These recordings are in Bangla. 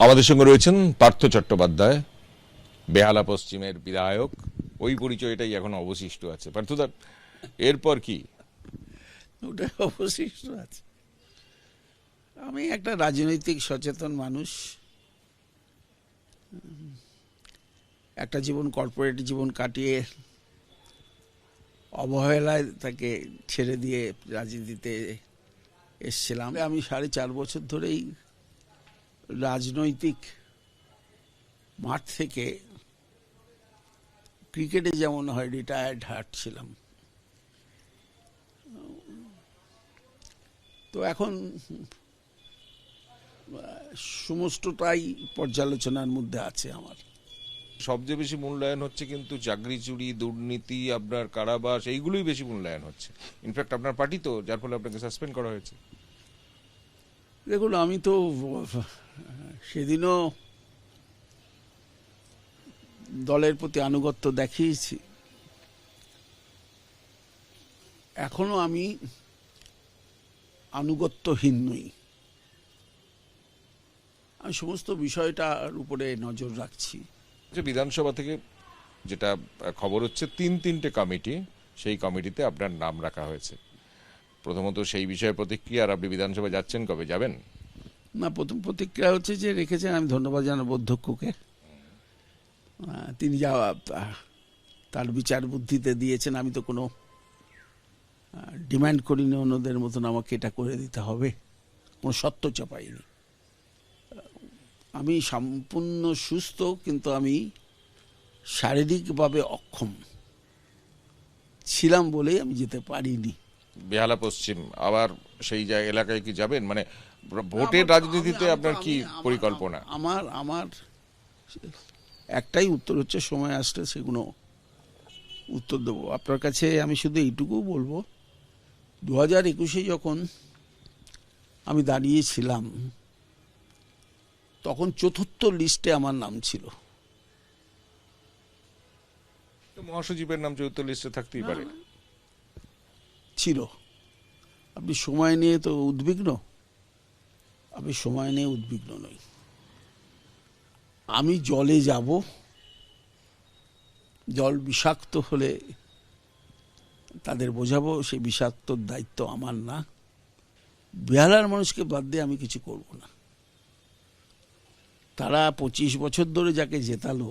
আমাদের সঙ্গে রয়েছেন পার্থ চট্টোপাধ্যায়, বেহালা পশ্চিমের বিধায়ক। ওই পরিচয়টাই এখন অবশিষ্ট আছে। পার্থদা, এরপর কি? ওটা অবশিষ্ট আছে। আমি একটা রাজনৈতিক সচেতন মানুষ, একটা জীবন কর্পোরেট জীবন কাটিয়ে অবহেলায় তাকে ছেড়ে দিয়ে রাজনীতিতে এসছিলাম। আমি 4.5 বছর ধরেই রাজনৈতিক মাঠ থেকে ক্রিকেটে যেমন হয় রিটায়ার্ড হাঁটছিলাম। তো এখন সমস্তটাই পর্যালোচনার মধ্যে আছে আমার। সবচেয়ে বেশি মূল্যায়ন হচ্ছে কিন্তু চাকরি চুরি, দুর্নীতি, আপনার কারাবাস, এইগুলোই বেশি মূল্যায়ন হচ্ছে। ইনফ্যাক্ট আপনার পার্টি তো, যার ফলে আপনাকে সাসপেন্ড করা হয়েছে। দেখুন, আমি তো সেদিনও দলের প্রতি আনুগত্য দেখিয়েছি, এখনো আমি আনুগত্যহীন নই। আমি সমস্ত বিষয়টার উপরে নজর রাখছি। বিধানসভা থেকে যেটা খবর হচ্ছে, তিনটে কমিটি, সেই কমিটিতে আপনার নাম রাখা হয়েছে। প্রথমত সেই বিষয়ে প্রতিক্রিয়া, আর আপনি বিধানসভা যাচ্ছেন কবে, যাবেন? না, প্রথম প্রতিক্রিয়া হচ্ছে যে রেখেছেন, আমি ধন্যবাদ জানাবো অধ্যক্ষকে। তিনি যা তার বিচার বুদ্ধিতে দিয়েছেন। আমি তো কোনো ডিমান্ড করিনি অন্যদের মতন আমাকে এটা করে দিতে হবে, কোনো সত্য চাপাইনি। আমি সম্পূর্ণ সুস্থ, কিন্তু আমি শারীরিকভাবে অক্ষম ছিলাম বলেই আমি যেতে পারিনি। বেহালা পশ্চিম আবার সেই এলাকায় কি যাবেন? মানে ভোটের রাজনীতিতে আপনার কি পরিকল্পনা? আমার একটাই উত্তর হচ্ছে, সময় আসলে সেগুলো উত্তর দেবো আপনার কাছে। আমি শুধু এইটুকু বলবো, 2021-এ যখন আমি দাঁড়িয়েছিলাম, তখন 4র্থ লিস্টে আমার নাম ছিল। মহাসচিবের নাম 4র্থ লিস্টে থাকতেই পারে। ছিল। আপনি সময় নিয়ে তো উদ্বিগ্ন, আমি সময় নিয়ে উদ্বিগ্ন নই। আমি জলে যাব, জল বিষাক্ত হলে তাদের বোঝাবো, সেই বিষাক্তর দায়িত্ব আমার না। বেহালার মানুষকে বাদ দিয়ে আমি কিছু করব না। তারা 25 বছর ধরে যাকে জেতালো,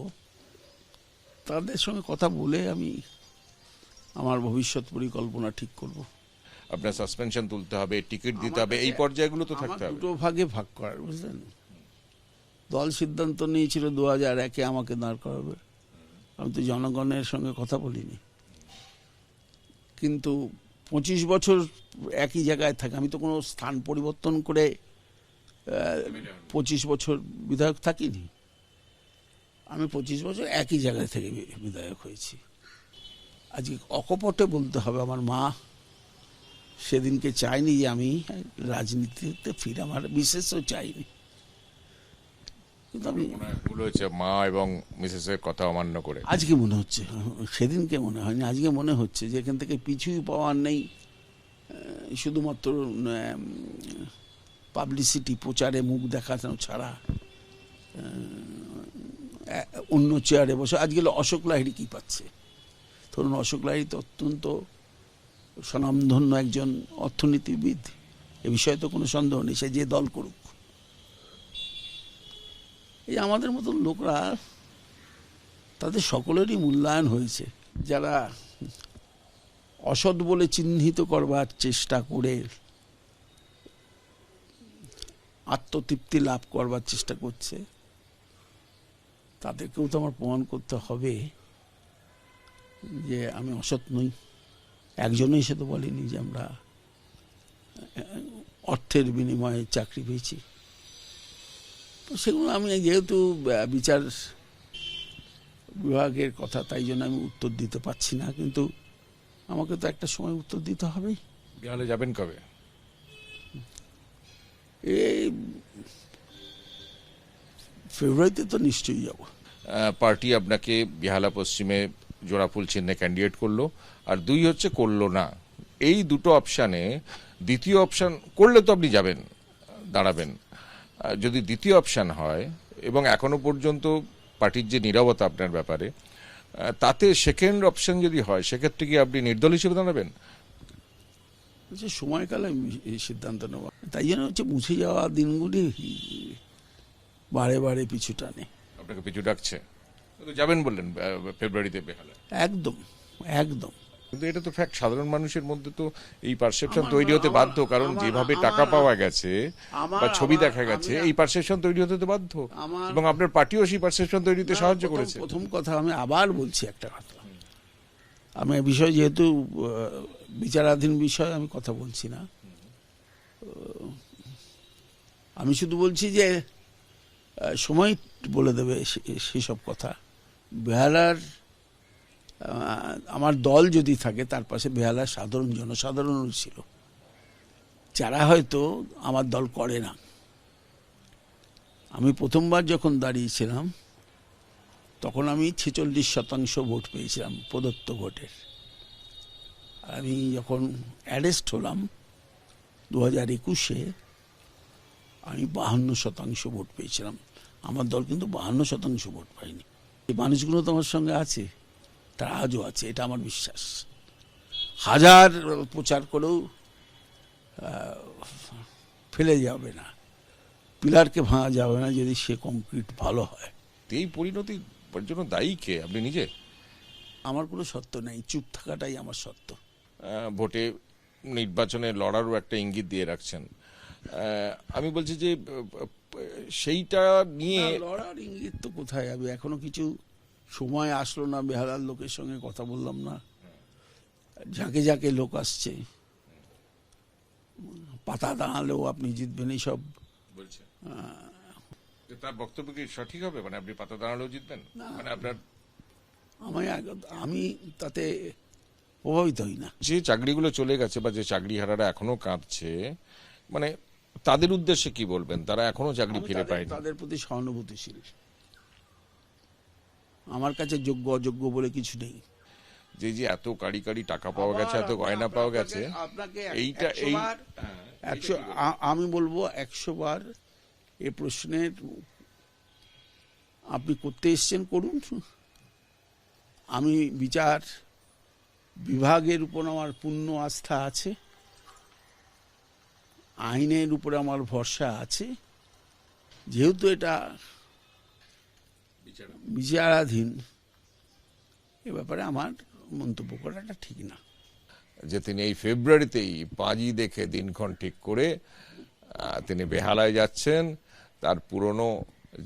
তাদের সঙ্গে কথা বলে আমি আমার ভবিষ্যৎ পরিকল্পনা ঠিক করব। আপনার সাসপেনশন তুলতে হবে, টিকিট দিতে হবে, এই পর্যায়গুলো তো থাকতে হবে। দুটো ভাগে ভাগ করার, বুঝলেন? দল সিদ্ধান্ত নিয়েছিল 2001-এ আমাকে দাঁড় করাবে। আমি তো জনগণের সঙ্গে কথা বলিনি, কিন্তু 25 বছর একই জায়গায় থাকে। আমি তো কোনো স্থান পরিবর্তন করে 25 বছর বিধায়ক থাকিনি। আমি 25 বছর একই জায়গায় থেকে বিধায়ক হয়েছি। আজকে অকপটে বলতে হবে, আমার মা সেদিনকে চায়নি যে আমি রাজনীতিতে ফিরে, আমার বিশেষও চাইনি। কিন্তু আমি ভুল হয়েছে মা এবং মিসেসের কথা অমান্য করে। আজকে মনে হচ্ছে, সেদিনকে মনে হয়নি, আজকে মনে হচ্ছে যে এখান থেকে পিছুই পাওয়ার নেই। শুধুমাত্র পাবলিসিটি, প্রচারে মুখ দেখানো ছাড়া অন্য চেয়ারে বসে। আজকে অশোক লাহিড়ী কি পাচ্ছে? ধরুন, অশোক লাহিড়ী তো অত্যন্ত স্বনামধন্য একজন অর্থনীতিবিদ, এ বিষয়ে তো কোনো সন্দেহ নেই, সে যে দল করুক। এই আমাদের মতন লোকরা, তাদের সকলেরই মূল্যায়ন হয়েছে। যারা অসৎ বলে চিহ্নিত করবার চেষ্টা করে আত্মতৃপ্তি লাভ করবার চেষ্টা করছে, তাদেরকেও তো আমার প্রমাণ করতে হবে যে আমি অসৎ নই। একজনই সে তো বলেনি যে আমরা অর্থের বিনিময়ে চাকরি পেয়েছি। তো সেগুলো আমি, যেহেতু বিচার বিভাগের কথা, তাই জন্য আমি উত্তর দিতে পারছি না। কিন্তু আমাকে তো একটা সময় উত্তর দিতে হবেই। বেহালা যাবেন কবে? এই ফেব্রুয়ারিতে তো নিশ্চয়ই যাব। পার্টি আপনাকে বেহালা পশ্চিমে জোড়াফুল চিহ্নে ক্যান্ডিডেট করলো, আর 2 হচ্ছে করলো না। এই দুটো অপশানে দ্বিতীয় অপশান করলে তো আপনি যাবেন, দাঁড়াবেন। যদি দ্বিতীয় অপশন হয় এবং এখনো পর্যন্ত পার্টির যে নীরবতা আপনার ব্যাপারে, তাতে সেকেন্ড অপশন যদি হয়, সেক্ষেত্রে কি আপনি নির্দল হিসেবে দাঁড়াবেন? যে সময়কালে আমি এই সিদ্ধান্ত নেব, তাই জন্য হচ্ছে মুছে যাওয়া দিনগুলি বারে বারে পিছু টানে। আপনাকে পিছু ডাকছে? তো যাবেন বললেন ফেব্রুয়ারিতে বেহালায়। একদম একদম। কিন্তু এটা তো ফ্যাক্ট, সাধারণ মানুষের মধ্যে তো এই পারসেপশন তৈরি হতে বাধ্য, কারণ যেভাবে টাকা পাওয়া গেছে বা ছবি দেখা গেছে, এই পারসেপশন তৈরি হতে তো বাধ্য, এবং আপনার পার্টিও সেই পারসেপশন তৈরিতে সাহায্য করেছে। প্রথম কথা, আমি আবার বলছি একটা কথা, আমি এই বিষয় যেহেতু বিচারাধীন বিষয়, আমি কথা বলছি না। আমি শুধু বলছি যে সময় বলে দেবে সেসব কথা। বেহালার আমার দল যদি থাকে, তার পাশে বেহালার সাধারণ জনসাধারণও ছিল, যারা হয়তো আমার দল করে না। আমি প্রথমবার যখন দাঁড়িয়েছিলাম, তখন আমি 46% ভোট পেয়েছিলাম প্রদত্ত ভোটের। আমি যখন অ্যারেস্ট হলাম 2021-এ, আমি 52% ভোট পেয়েছিলাম। আমার দল কিন্তু 52% ভোট পায়নি। এই মানুষগুলো তো আমার সঙ্গে আছে, তারা আজও আছে, এটা আমার বিশ্বাস। হাজার প্রচার করেও ফেলে যাবে না, পিলারকে ভাঙা যাবে না যদি সে কংক্রিট ভালো হয়। এই পরিণতির জন্য দায়ী কে? আপনি নিজে? আমার কোনো সত্য নেই, চুপ থাকাটাই আমার সত্য। ভোটে নির্বাচনে লড়ারও একটা ইঙ্গিত দিয়ে রাখছেন। আমি বলছি যে সেইটা নিয়ে লড়ার ইঙ্গিত তো কোথায়? আমি এখনো কিছু সময় আসলো না, বেহালার লোকের সঙ্গে কথা বললাম না। যাকে যাকে লোক আসছে, পাতা দাঁড়ালেও আপনি জিতবেন, এই সব বলছে। তার বক্তব্য কি সঠিক হবে? মানে আপনি পাতা দাঁড়ালেও জিতবেন? মানে আপনার, আমি তাতে প্রভাবিত হই না। যে চাকরিগুলো চলে গেছে বা যে চাকরিহারারা এখনো কাঁদছে, মানে তাদের উদ্দেশ্যে কি বলবেন? তারা এখনো চাকরি ফিরে পায়নি। তাদের প্রতি সহানুভূতিশীল। আমার কাছে যোগ্য অযোগ্য বলে কিছু নেই। যে যে এত কাড়ি কাড়ি টাকা পাওয়া গেছে, এত গয়না পাওয়া গেছে, এইটা এই আমি বলবো 100 বার এ প্রশ্নের আপনি করতে এসছেন, করুন। আমি বিচার বিভাগের উপর আমার পূর্ণ আস্থা আছে, আইনের উপরে আমার ভরসা আছে। যেহেতু এটা বিচারাধীন, এ ব্যাপারে আমার মন্তব্য করাটা ঠিক না। যে তিনি এই ফেব্রুয়ারিতেই পাঁজি দেখে দিনক্ষণ ঠিক করে তিনি বেহালায় যাচ্ছেন। তার পুরনো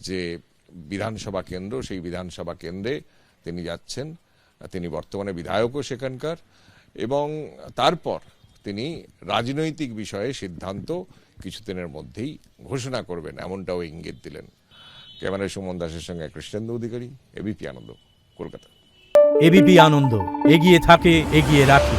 যে বিধানসভা কেন্দ্র, সেই বিধানসভা কেন্দ্রে তিনি যাচ্ছেন। তিনি বর্তমানে বিধায়কও সেখানকার, এবং তারপর তিনি রাজনৈতিক বিষয়ে সিদ্ধান্ত কিছুদিনের মধ্যেই ঘোষণা করবেন, এমনটাও ইঙ্গিত দিলেন। ক্যামেরায় সুমন দাসের সঙ্গে কৃষ্ণেন্দু অধিকারী, এবিপি আনন্দ, কলকাতা। এবিপি আনন্দ, এগিয়ে থাকে, এগিয়ে রাখে।